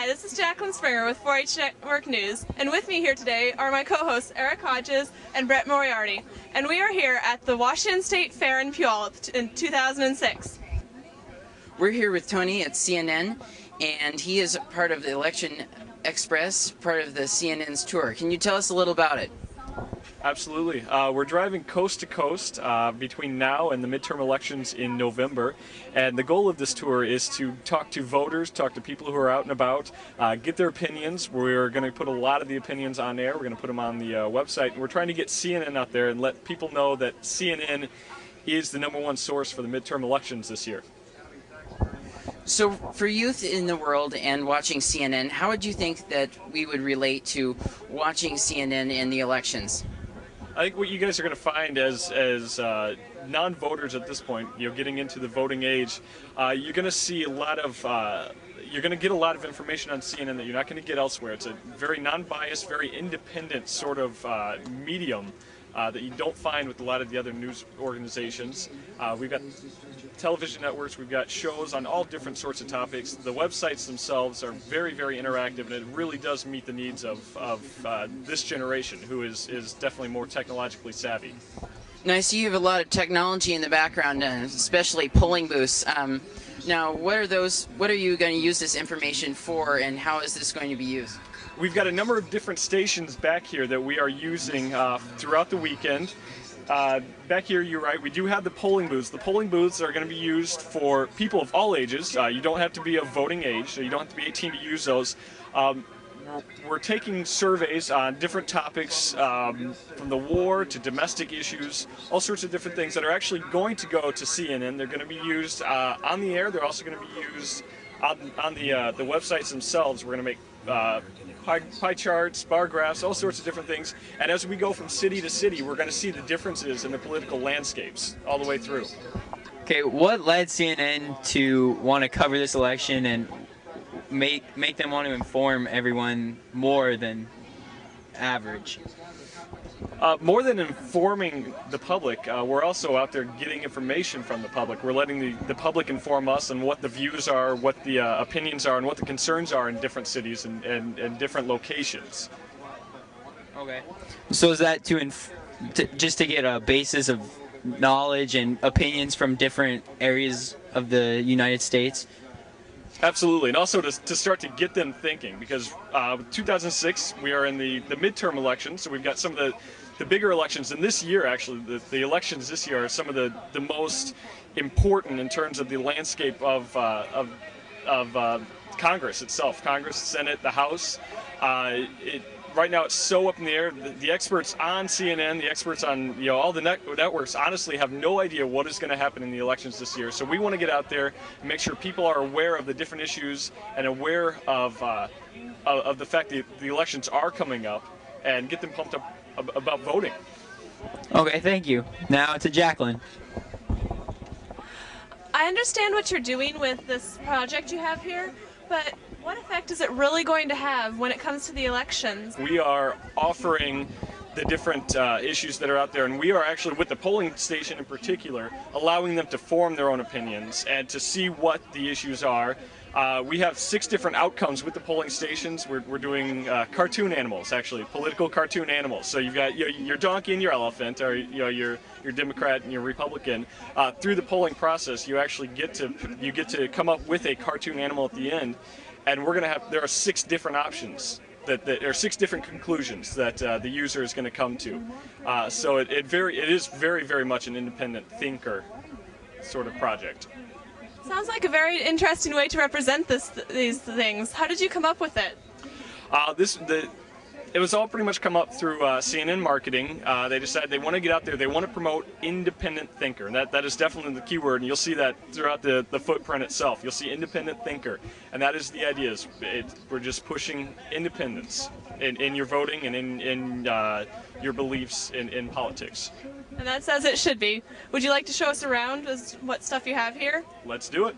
Hi, this is Jacqueline Springer with 4-H Network News, and with me here today are my co-hosts Eric Hodges and Brett Moriarty, and we are here at the Washington State Fair in Puyallup in 2006. We're here with Tony at CNN, and he is part of the Election Express, part of the CNN's tour. Can you tell us a little about it? Absolutely. We're driving coast to coast between now and the midterm elections in November, and the goal of this tour is to talk to voters, talk to people who are out and about, get their opinions. We're going to put a lot of the opinions on air. We're going to put them on the website, and we're trying to get CNN out there and let people know that CNN is the #1 source for the midterm elections this year. So for youth in the world and watching CNN, how would you think that we would relate to watching CNN in the elections? I think what you guys are going to find as non-voters at this point, getting into the voting age, you're going to see a lot of, you're going to get a lot of information on CNN that you're not going to get elsewhere. It's a very non-biased, very independent sort of medium that you don't find with a lot of the other news organizations. We've got television networks, we've got shows on all different sorts of topics. The websites themselves are very, very interactive, and it really does meet the needs of this generation, who is definitely more technologically savvy. Now I see you have a lot of technology in the background, especially polling booths. Now what are you going to use this information for, and how is this going to be used? We've got a number of different stations back here that we are using throughout the weekend. Back here, you're right, we do have the polling booths. The polling booths are going to be used for people of all ages. You don't have to be of voting age, so you don't have to be 18 to use those. We're taking surveys on different topics, from the war to domestic issues, all sorts of different things that are actually going to go to CNN. They're going to be used on the air. They're also going to be used on the websites themselves. We're going to make pie charts, bar graphs, all sorts of different things. And as we go from city to city, we're going to see the differences in the political landscapes all the way through. Okay, what led CNN to want to cover this election and make them want to inform everyone more than average? More than informing the public, we're also out there getting information from the public. We're letting the public inform us on what the views are, what the opinions are, and what the concerns are in different cities and different locations. Okay. So is that just to get a basis of knowledge and opinions from different areas of the United States? Absolutely, and also to start to get them thinking, because 2006 we are in the midterm elections, so we've got some of the bigger elections, and this year actually the elections this year are some of the most important in terms of the landscape of Congress itself, Congress, Senate, the House. Right now it's so up in the air. The experts on CNN, the experts on all the networks honestly have no idea what is going to happen in the elections this year. So we want to get out there and make sure people are aware of the different issues and aware of the fact that the elections are coming up, and get them pumped up about voting. Okay, thank you. Now to Jacqueline. I understand what you're doing with this project you have here, but what effect is it really going to have when it comes to the elections? We are offering the different issues that are out there, and we are actually, with the polling station in particular, allowing them to form their own opinions and to see what the issues are. We have 6 different outcomes with the polling stations. We're doing cartoon animals, actually, political cartoon animals. So you've got your donkey and your elephant, or your Democrat and your Republican. Through the polling process, you actually get to come up with a cartoon animal at the end, and there are 6 different options. There are 6 different conclusions that the user is going to come to. So it is very, very much an independent thinker sort of project. Sounds like a very interesting way to represent these things. How did you come up with it? It was all pretty much come up through CNN marketing. They decided they want to get out there, they want to promote independent thinker, and that is definitely the key word, and you'll see that throughout the footprint itself. You'll see independent thinker, and that is the idea. We're just pushing independence in your voting and in your beliefs in politics. And that's as it should be. Would you like to show us around what stuff you have here? Let's do it.